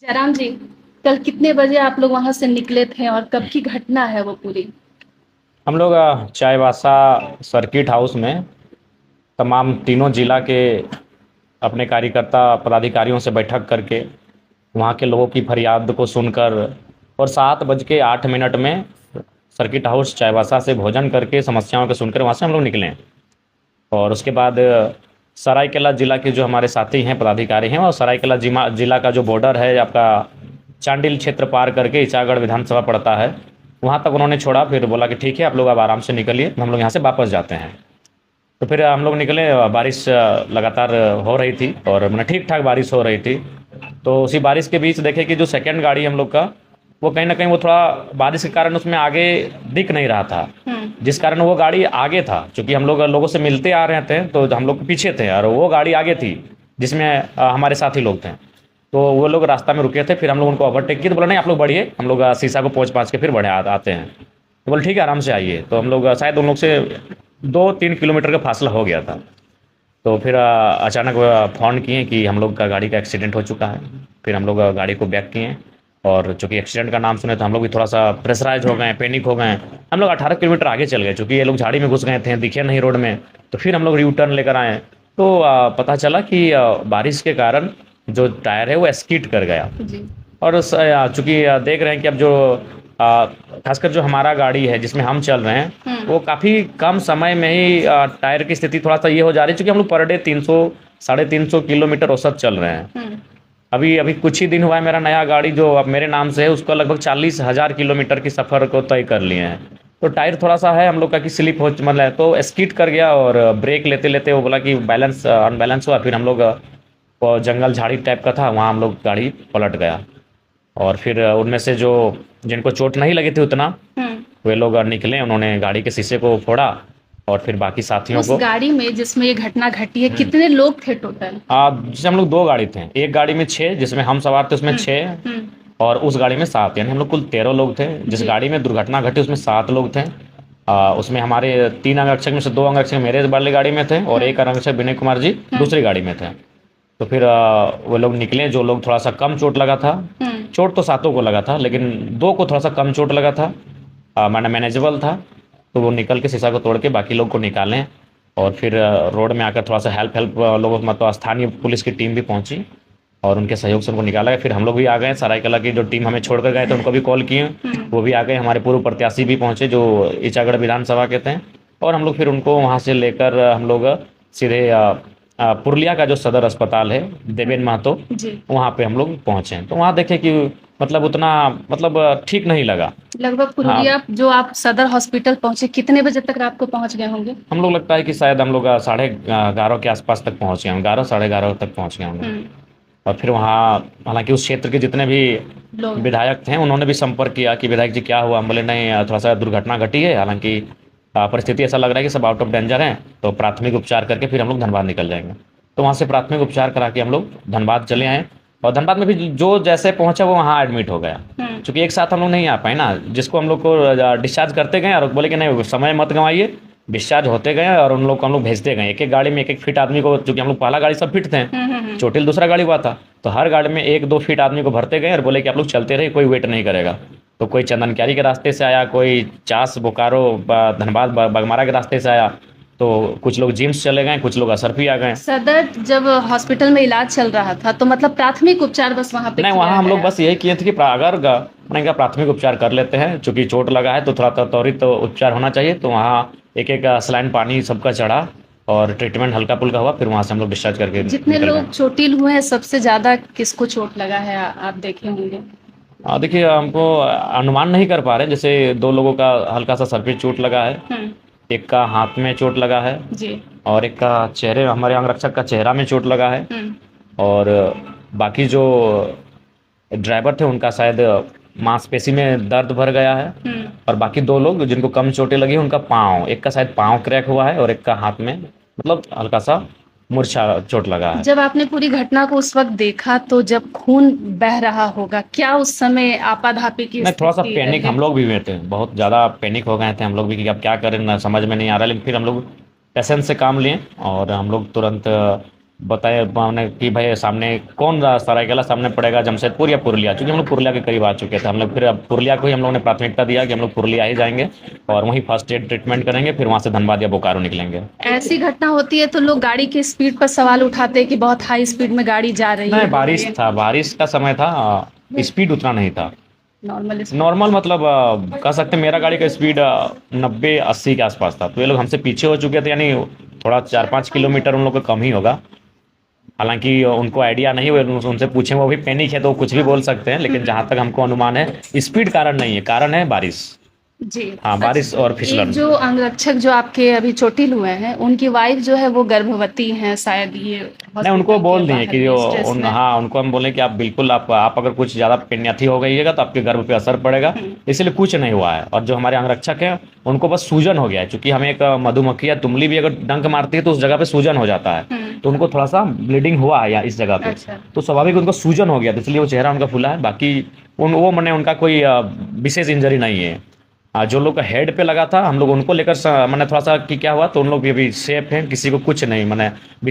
जयराम जी, कल कितने बजे आप लोग वहां से निकले थे और कब की घटना है वो पूरी? हम लोग चाईबासा सर्किट हाउस में तमाम तीनों जिला के अपने कार्यकर्ता पदाधिकारियों से बैठक करके वहाँ के लोगों की फरियाद को सुनकर और 7:08 में सर्किट हाउस चाईबासा से भोजन करके समस्याओं को सुनकर वहाँ से हम लोग निकले। और उसके बाद सरायकेला जिला के जो हमारे साथी हैं पदाधिकारी हैं और सरायकेला जिला का जो बॉर्डर है आपका चांडिल क्षेत्र पार करके ईचागढ़ विधानसभा पड़ता है, वहाँ तक उन्होंने छोड़ा। फिर बोला कि ठीक है आप लोग अब आराम से निकलिए, हम लोग यहाँ से वापस जाते हैं। तो फिर हम लोग निकले। बारिश लगातार हो रही थी और मैंने ठीक ठाक बारिश हो रही थी। तो उसी बारिश के बीच देखे कि जो सेकंड गाड़ी हम लोग का वो कहीं ना कहीं वो थोड़ा बारिश के कारण उसमें आगे दिख नहीं रहा था, जिस कारण वो गाड़ी आगे था। क्योंकि हम लोग लोगों से मिलते आ रहे थे तो हम लोग पीछे थे और वो गाड़ी आगे थी जिसमें हमारे साथी लोग थे। तो वो लोग रास्ता में रुके थे, फिर हम लोग उनको ओवरटेक किए तो बोला नहीं आप लोग बढ़िए, हम लोग शीशा को पोंछ पाछ के फिर बढ़े आते हैं। तो बोले ठीक है आराम से आइए। तो हम लोग शायद उन लोग से 2-3 किलोमीटर का फासला हो गया था। तो फिर अचानक फ़ोन किए कि हम लोग का गाड़ी का एक्सीडेंट हो चुका है। फिर हम लोग गाड़ी को बैक किए और चूँकि एक्सीडेंट का नाम सुने तो हम लोग भी थोड़ा सा प्रेशराइज हो गए, पैनिक हो गए। हम लोग 18 किलोमीटर आगे चल गए, चूँकि ये लोग झाड़ी में घुस गए थे, दिखे नहीं रोड में। तो फिर हम लोग यू टर्न लेकर आए तो पता चला कि बारिश के कारण जो टायर है वो स्किड कर गया। जी। और चूँकि देख रहे हैं कि अब जो खासकर जो हमारा गाड़ी है जिसमें हम चल रहे हैं वो काफ़ी कम समय में ही टायर की स्थिति थोड़ा सा ये हो जा रही है, क्योंकि हम लोग पर डे 300 350 किलोमीटर औसत चल रहे हैं। अभी अभी कुछ ही दिन हुआ है मेरा नया गाड़ी जो अब मेरे नाम से है उसको लगभग 40,000 किलोमीटर की सफ़र को तय कर लिए हैं। तो टायर थोड़ा सा है हम लोग का कि स्लिप हो मतलब तो स्किड कर गया और ब्रेक लेते लेते वो बोला कि बैलेंस अनबैलेंस हुआ। फिर हम लोग वो जंगल झाड़ी टाइप का था वहाँ हम लोग गाड़ी पलट गया। और फिर उनमें से जो जिनको चोट नहीं लगी थी उतना वे लोग निकले, उन्होंने गाड़ी के शीशे को फोड़ा और फिर बाकी साथियों उस को गाड़ी में जिसमें ये घटना घटी है कितने लोग थे टोटल? जैसे हम लोग दो गाड़ी थे, एक गाड़ी में 6 जिसमें हम सवार थे उसमें 6 हम्म। और उस गाड़ी में 7, यानी हम लोग कुल 13 लोग थे। जिस जी। गाड़ी में दुर्घटना घटी उसमें 7 लोग थे। उसमें हमारे 3 अंगरक्षक में से 2 अंगरक्षक मेरे वाली गाड़ी में थे और एक अंगरक्षक विनय कुमार जी दूसरी गाड़ी में थे। तो फिर वो लोग निकले, जो लोग थोड़ा सा कम चोट लगा था, चोट तो सातों को लगा था लेकिन 2 को थोड़ा सा कम चोट लगा था, माना मैनेजेबल था। तो वो निकल के शीशा को तोड़ के बाकी लोग को निकालें और फिर रोड में आकर थोड़ा सा हेल्प लोगों मतलब स्थानीय पुलिस की टीम भी पहुंची और उनके सहयोग से उनको निकाला गया। फिर हम लोग भी आ गए, सरायकला की जो टीम हमें छोड़कर गए थे उनको भी कॉल किए, वो भी आ गए। हमारे पूर्व प्रत्याशी भी पहुंचे जो ईचागढ़ विधानसभा के थे और हम लोग फिर उनको वहाँ से लेकर हम लोग सीधे पुरुलिया का जो सदर अस्पताल है देवेंद्र महतो, जी। वहाँ पे हम लोग पहुँचे। तो वहाँ देखे कि मतलब उतना मतलब ठीक नहीं लगा। लगभग हाँ, पुरुलिया जो आप सदर हॉस्पिटल पहुंचे कितने बजे तक रात को पहुंच गए होंगे? हम लोग लगता है कि शायद हम लोग 11:30 के आसपास तक पहुँच गए, 11 11:30 तक पहुँच गए हम लोग। और फिर वहाँ हालांकि उस क्षेत्र के जितने भी लोग। विधायक थे उन्होंने भी संपर्क किया कि विधायक जी क्या हुआ। हम बोले नहीं थोड़ा सा दुर्घटना घटी है, हालांकि परिस्थिति ऐसा लग रहा है कि सब आउट ऑफ डेंजर हैं, तो प्राथमिक उपचार करके फिर हम लोग धनबाद निकल जाएंगे। तो वहाँ से प्राथमिक उपचार करा के हम लोग धनबाद चले आए और धनबाद में भी जो जैसे पहुंचा वो वहाँ एडमिट हो गया। क्योंकि एक साथ हम लोग नहीं आ पाए ना, जिसको हम लोग को डिस्चार्ज करते गए और बोले कि नहीं समय मत गंवाइए, डिस्चार्ज होते गए और उन लोग को हम लोग भेजते गए। एक एक गाड़ी में एक एक फिट आदमी को, चूंकि हम लोग पहला गाड़ी सब फिट थे, चोटिल दूसरा गाड़ी हुआ था, तो हर गाड़ी में 1-2 फीट आदमी को भरते गए और बोले कि आप लोग चलते रहे, कोई वेट नहीं करेगा। तो कोई चंदनक्यारी के रास्ते से आया, कोई चास बोकारो धनबाद बगमारा के रास्ते से आया, तो कुछ लोग जिम्स चले गए, कुछ लोग असरफी आ गए। सदर जब हॉस्पिटल में इलाज चल रहा था तो मतलब प्राथमिक उपचार बस वहाँ पे नहीं, किया वहाँ हम लोग गया? बस यही किए थे कि अगर मैंने कहा प्राथमिक उपचार कर लेते हैं, चूंकि चोट लगा है तो थोड़ा त्वरित उपचार होना चाहिए। तो वहाँ एक एक सलाइन पानी सबका चढ़ा और ट्रीटमेंट हल्का फुल्का हुआ, फिर वहाँ से हम लोग डिस्चार्ज करके जितने निकल गए। लोग चोटिल हुए हैं सबसे ज्यादा किसको चोट लगा है आप देखे होंगे? देखिए हमको अनुमान नहीं कर पा रहे, जैसे 2 लोगों का हल्का सा सर पे चोट लगा है, एक का हाथ में चोट लगा है जी। और एक का चेहरे, हमारे अंगरक्षक का चेहरा में चोट लगा है। और बाकी जो ड्राइवर थे उनका शायद मांसपेशी में दर्द भर गया है। और बाकी 2 लोग जिनको कम चोटें लगी उनका पाँव, एक का शायद पाँव क्रैक हुआ है और एक का हाथ में मतलब हल्का सा मूर्छा चोट लगा है। जब आपने पूरी घटना को उस वक्त देखा तो जब खून बह रहा होगा, क्या उस समय आपाधापी की नहीं, थोड़ा सा स्थिति पैनिक रही? हम लोग भी हुए थे, बहुत ज़्यादा पैनिक हो गए थे हम लोग भी कि अब क्या करें, ना समझ में नहीं आ रहा। लेकिन फिर हम लोग पेशेंस से काम लिए और हम लोग तुरंत बताया मैंने कि भाई सामने कौन सरायकेला सामने पड़ेगा, जमशेदपुर या पुरुलिया, क्योंकि हम लोग पुरुलिया के करीब आ चुके थे। हम लोग फिर अब पुरुलिया को ही हम लोगों ने प्राथमिकता दिया कि हम लोग पुरुलिया ही जाएंगे और वहीं फर्स्ट एड ट्रीटमेंट करेंगे, फिर वहाँ से धनबाद या बोकारो निकलेंगे। ऐसी घटना होती है तो लोग गाड़ी की स्पीड पर सवाल उठाते हैं कि बहुत हाई स्पीड में गाड़ी जा रही नहीं, है। बारिश था, बारिश का समय था, स्पीड उतना नहीं था। नॉर्मल नॉर्मल मतलब कह सकते हैं मेरा गाड़ी का स्पीड 90-80 के आसपास था, तो ये लोग हमसे पीछे हो चुके थे, यानी थोड़ा 4-5 किलोमीटर उन लोग को कम ही होगा। हालांकि उनको आइडिया नहीं, वो उनसे पूछें, वो भी पैनिक है तो वो कुछ भी बोल सकते हैं, लेकिन जहाँ तक हमको अनुमान है स्पीड कारण नहीं है, कारण है बारिश। जी। हाँ, बारिश और एक फिसलन। जो अंगरक्षक जो आपके अभी चोटिल हुए हैं, उनकी वाइफ जो है वो गर्भवती हैं शायद, ये नहीं, उनको हॉस्पिटल बोल के दिए बाहर कि में, जो स्ट्रेस में। हाँ, उनको हम बोले कि आप बिल्कुल आप अगर कुछ ज़्यादा पेनियाथी हो गईएगा तो आपके गर्भ पे असर पड़ेगा, इसलिए कुछ नहीं हुआ है। और जो हमारे अंगरक्षक हैं उनको बस सूजन हो गया है, क्योंकि हमें एक मधुमक्खी या तुमली भी अगर डंक मारती है तो उस जगह पे सूजन हो जाता है, तो उनको थोड़ा सा ब्लीडिंग हुआ है या इस जगह पे, अच्छा। तो स्वाभाविक उनको सूजन हो गया था, इसलिए वो चेहरा उनका फुला है। बाकी वो मैंने उनका कोई विशेष इंजरी नहीं है। जो लोग का हेड पे लगा था हम लोग उनको लेकर मैंने थोड़ा सा कि क्या हुआ, तो उन लोग भी अभी सेफ हैं, किसी को कुछ नहीं, मैंने विशेष